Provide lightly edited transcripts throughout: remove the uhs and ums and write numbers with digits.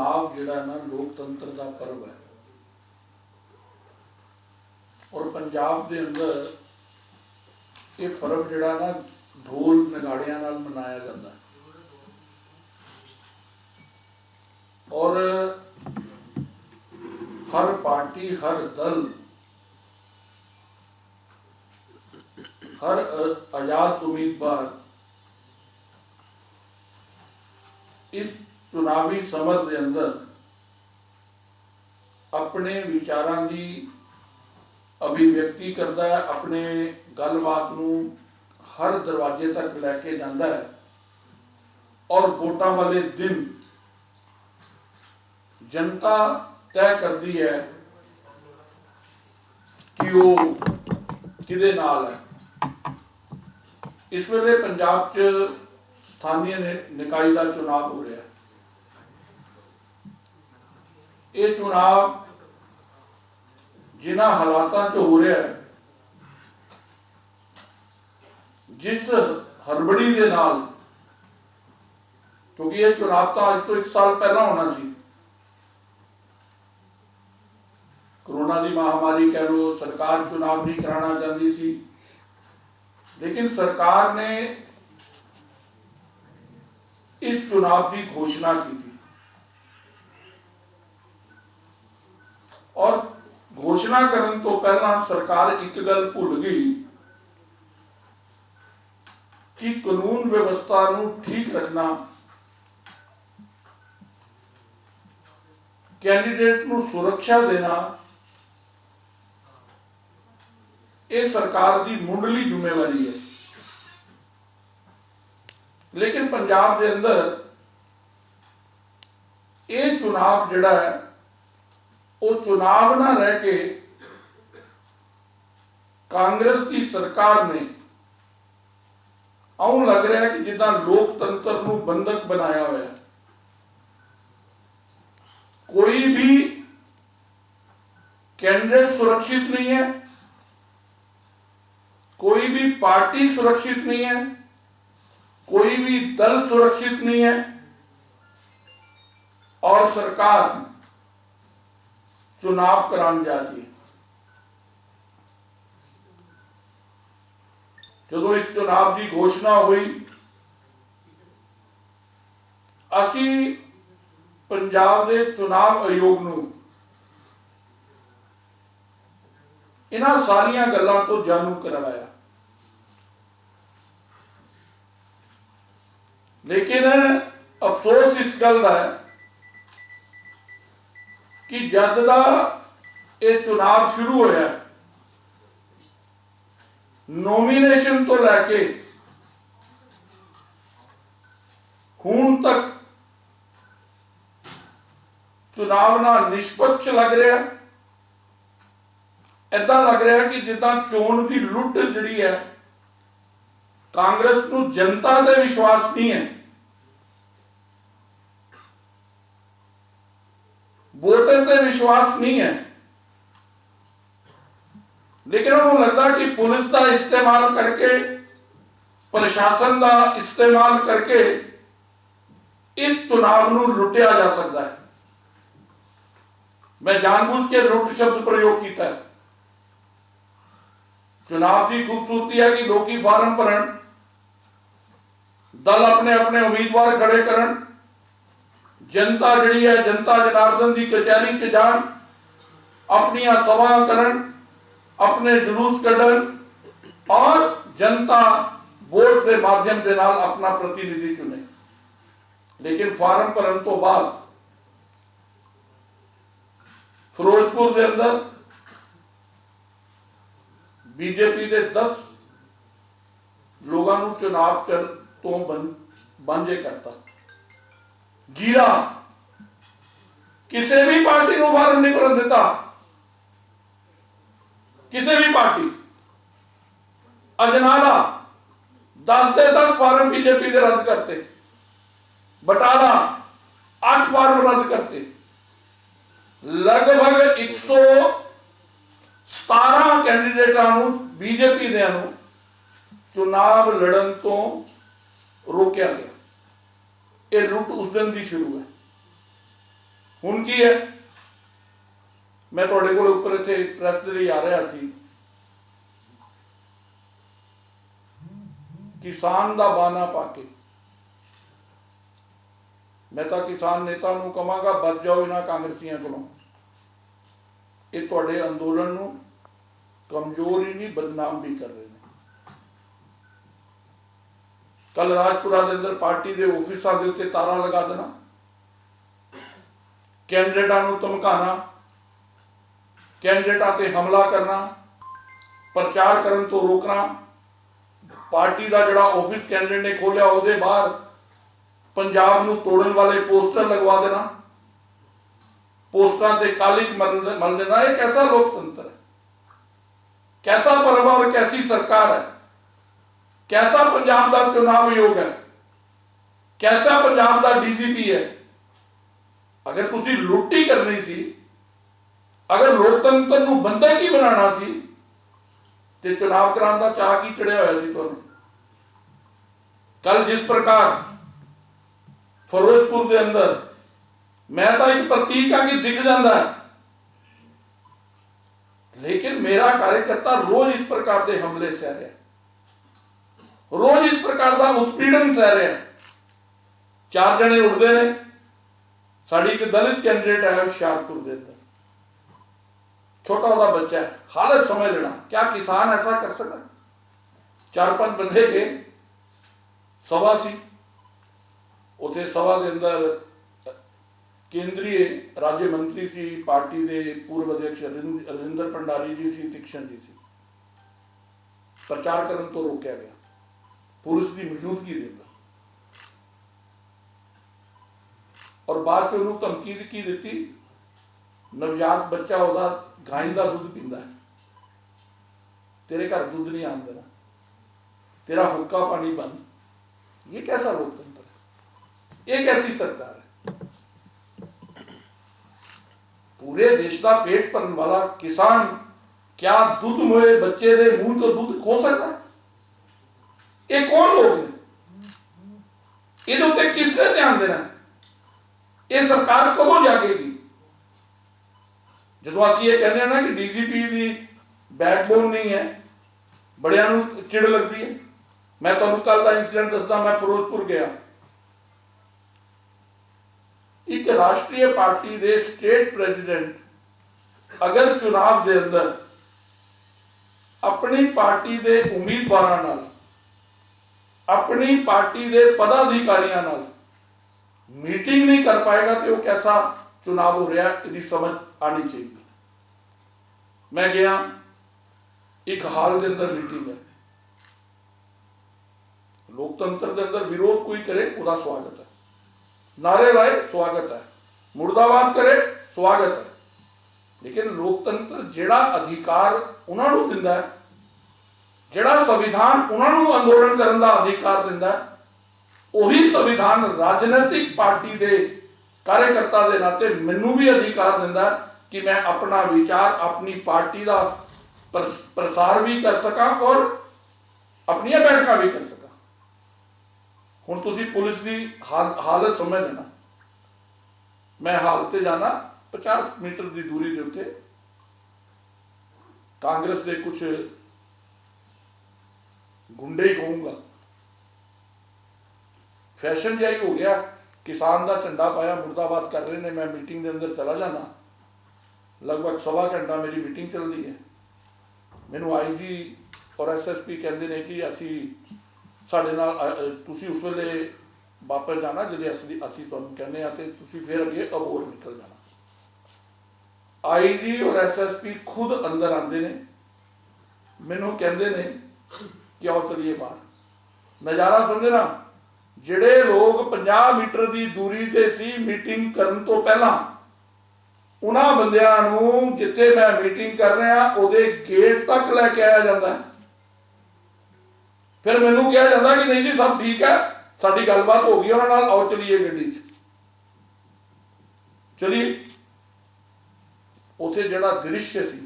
चुनाव जिहड़ा ना लोकतंत्र का पर्व है और पंजाब के अंदर ये पर्व जिहड़ा ना ढोल नगाड़ियां नाल मनाया जाता है और हर पार्टी, हर दल, हर आजाद उम्मीदवार इस चुनावी समर के अंदर अपने विचारां की अभिव्यक्ति करता है, अपने गलबात नूं हर दरवाजे तक लैके जाता है और वोटां वाले दिन जनता तय करती है कि वो किहदे नाल है। इस वेले पंजाब च स्थानीय निकाय का चुनाव हो रहा है। ये चुनाव जिन्हां हालातां च हो रहा है, जिस हड़बड़ी के नाल, क्योंकि ये चुनाव तो अज तो 1 साल पहला होना सी, कोरोना की महामारी कह लो, सरकार चुनाव नहीं कराना चाहती सी, लेकिन सरकार ने इस चुनाव की घोषणा की थी और घोषणा करने तो पहला सरकार एक गल भुल गई कि कानून व्यवस्था नूं ठीक रखना, कैंडीडेट नूं सुरक्षा देना, ये सरकार की मुंडली जिम्मेवारी है। लेकिन पंजाब के अंदर ये चुनाव जिहड़ा है वो चुनाव ना रह के कांग्रेस की सरकार ने आउं लग रहा है कि जिदा लोकतंत्र नूं बंधक बनाया हुआ है। कोई भी कैंडिडेट सुरक्षित नहीं है, कोई भी पार्टी सुरक्षित नहीं है, कोई भी दल सुरक्षित नहीं है और सरकार चुनाव कराने जा रही है। जो इस चुनाव की घोषणा हुई, असी पंजाब के चुनाव आयोग नूं इन्हां सारियां गल्लां तो जानू करवाया, लेकिन अफसोस इस गल का है कि जद दा ये चुनाव शुरू होया, नॉमिनेशन तो लैके हुण तक चुनाव ना निष्पक्ष लग रहा है। ऐसा लग रहा है कि जिदा चोण की लुट जिहड़ी है, कांग्रेस नूं जनता ते विश्वास नहीं है, वोटर ते विश्वास नहीं है, लेकिन उन्होंने लगता कि पुलिस का इस्तेमाल करके, प्रशासन का इस्तेमाल करके इस चुनाव नूं लुटिया जा सकता है। मैं जानबूझ के लुट शब्द प्रयोग किया है। चुनाव की खूबसूरती है कि लोग फार्म भरन, दल अपने अपने उम्मीदवार खड़े करन, जनता जिहड़ी है जनता जनार्दन की कचहरी च जान, अपनियां सभां करन, अपने जुलूस कढ़न और जनता वोट के माध्यम के नाल अपना प्रतिनिधि चुने। लेकिन फार्म भरन तो बाद फिरोजपुर के अंदर बीजेपी के 10 लोगों को चुनाव तो बांझे करता। जीरा किसी भी पार्टी को फार्म नहीं कर देता, किसी भी पार्टी। अजनाला 10 के 10 फार्म बीजेपी के रद्द करते, बटाला 8 फार्म रद्द करते, लगभग 117 कैंडीडेटों बीजेपी दे चुनाव लड़न तो रोकया गया। ये लुट उस दिन की शुरू है। ਹੁਣ ਕੀ ਹੈ, ਮੈਂ ਤੁਹਾਡੇ ਕੋਲ ਉੱਪਰ ਇੱਥੇ ਪ੍ਰੈਸ ਦੇ ਲਈ ਆ ਰਿਹਾ ਸੀ, ਕਿਸਾਨ ਦਾ ਬਾਨਾ ਪਾ ਕੇ मैं तो किसान नेता ਨੂੰ ਕਹਾਂਗਾ ਬਚ ਜਾਓ ਇਹਨਾਂ ਕਾਂਗਰਸੀਆਂ ਕੋਲੋਂ। ਇਹ ਤੁਹਾਡੇ ਅੰਦੋਲਨ ਨੂੰ ਕਮਜ਼ੋਰ ਹੀ ਨਹੀਂ ਬਦਨਾਮ ਵੀ ਕਰ ਰਹੇ ਨੇ। ਕੱਲ ਰਾਜਪੁਰਾ ਦੇ ਅੰਦਰ ਪਾਰਟੀ ਦੇ ਆਫਿਸਾਂ ਦੇ ਉੱਤੇ ਤਾਲਾ ਲਗਾ ਦੇਣਾ, ਕੈਂਡੀਡੇਟਾਂ ਨੂੰ ਧਮਕਾਉਣਾ, ਕੈਂਡੀਡੇਟਾਂ ਤੇ ਹਮਲਾ ਕਰਨਾ, ਪ੍ਰਚਾਰ ਕਰਨ ਤੋਂ ਰੋਕਣਾ, ਪਾਰਟੀ ਦਾ ਜਿਹੜਾ ਆਫਿਸ ਕੈਂਡੀਡੇਟ ਨੇ ਖੋਲਿਆ ਉਹਦੇ ਬਾਹਰ पंजाब ਨੂੰ ਤੋੜਨ ਵਾਲੇ पोस्टर लगवा देना, पोस्टर ਤੇ कालिक मल देना। ये कैसा लोकतंत्र है, कैसा पर्व और कैसी सरकार है, कैसा पंजाब का चुनाव आयोग है, कैसा पंजाब का DGP है। अगर तुसी लुट्टी करनी सी, अगर लोकतंत्र ਨੂੰ ਬੰਦਕ ही बनाना सी ते चुनाव कराने का चाह की चढ़िया होया सी तुहानू। कल जिस प्रकार फिरोजपुर के अंदर मैं तो एक प्रतीक हाँ कि दिख जाता है, लेकिन मेरा कार्यकर्ता रोज इस प्रकार के हमले सह रहा है, रोज इस प्रकार का उत्पीड़न सह रहा है। 4 जने उड़ते ने, साड़ी एक दलित कैंडिडेट है हुशियारपुर के अंदर, छोटा सा बच्चा है, हालत समझ लेना। क्या किसान ऐसा कर सकता? 4-5 बंदे के सभा सी, उथे सभा के अंदर केंद्रीय राज्य मंत्री सी, पार्टी के पूर्व अध्यक्ष रजिंदर भंडारी जी सी, तीक्षण जी सी। प्रचार करने तो रोकया गया पुलिस की मौजूदगी के अंदर, और बाद च उन्होंने धमकी की दी, नवजात बच्चा वह गाय का दुध पींदा है, तेरे घर दुध नहीं आन देना, तेरा हुक्का पानी बंद। ये कैसा लोकतंत्र, एक ऐसी सरकार है। पूरे देश का पेट भरने वाला किसान क्या दुध मोए बच्चे दे मुंह चो दुध खो सकता? ये कौन लोग ने? इन उत्ते किसने ध्यान देना? ये सरकार कदों जागेगी? जो असं ये कहते हैं ना कि DGP की बैकबोन नहीं है, बड़िया नूं चिड़ लगती है। मैं तुहानूं कल का इंसीडेंट दसदा, मैं फिरोजपुर गया, एक राष्ट्रीय पार्टी के स्टेट प्रेजिडेंट अगर चुनाव के अंदर अपनी पार्टी के उम्मीदवारों नाल, अपनी पार्टी के पदाधिकारियों नाल मीटिंग नहीं कर पाएगा तो वो कैसा चुनाव हो रहा है, इसकी समझ आनी चाहिए। मैं गया, एक हाल के अंदर मीटिंग है, लोकतंत्र के अंदर विरोध कोई करे उसका स्वागत है, नारे लाए स्वागत है, मुर्दाबाद करे स्वागत है, लेकिन लोकतंत्र जेड़ा अधिकार उन्होंने दिंदा है, जेड़ा संविधान उन्होंने अंदोलन करने का अधिकार दिंदा है, वही संविधान राजनीतिक पार्टी के कार्यकर्ता के नाते मैनू भी अधिकार दिंदा है कि मैं अपना विचार अपनी पार्टी का प्रसार भी कर सका और अपनी बैठक भी कर सका। हुण तुसी पुलिस की हालत समझ लेना। मैं हाल ते जाना 50 मीटर की दूरी के उत्ते कांग्रेस के कुछ गुंडे ही कहूँगा, फैशन जिहा ही हो गया, किसान का झंडा पाया मुर्दाबाद कर रहे हैं। मैं मीटिंग के अंदर चला जाना, लगभग 1.25 घंटा मेरी मीटिंग चलती है, मैनू IG और SSP कहते हैं कि असी साढ़े नाल तुसी उस वेले वापस जाना जिहड़े असी तुहानूं कहने ते तुसी फिर अगे अबोर निकल जाना। IG और SSP खुद अंदर आते हैं, मैनू कहते हैं कि आओ चलिए बाहर। नज़ारा समझना, जिहड़े लोग 50 मीटर की दूरी ते सी मीटिंग करन तो पहला, उन्हां बंदियां नूं जिथे मैं मीटिंग कर रहा उहदे गेट तक लैके आया जाता है। फिर मैनू कहा जाता कि नहीं जी सब ठीक है, साडी गलबात हो गई उन्हां नाल, आओ चलिए गड्डी च चलिए। उत्थे जिहड़ा दृश्य सी,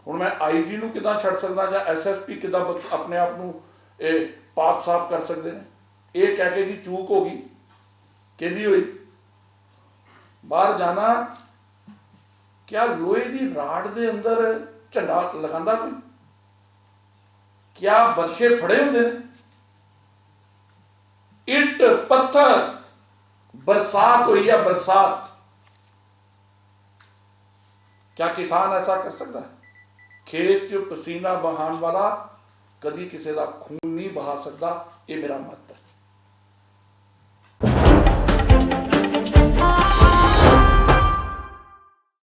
हुण मैं IG नूं किदां छड्ड सकदा जां SSP किदां अपने आप नूं पाक साफ कर सकते हैं? ये कह के जी चूक होगी, कहदी हुई बाहर जाना, क्या लोहे की राड़ दे अंदर झंडा लगांदा कोई? क्या बरछे फड़े होंदे ने? इट पत्थर बरसात हुई है, बरसात। क्या किसान ऐसा कर सकता है? खेत च पसीना बहाने वाला कदी किसी का खून नहीं बहा सकता, ये मेरा मत है।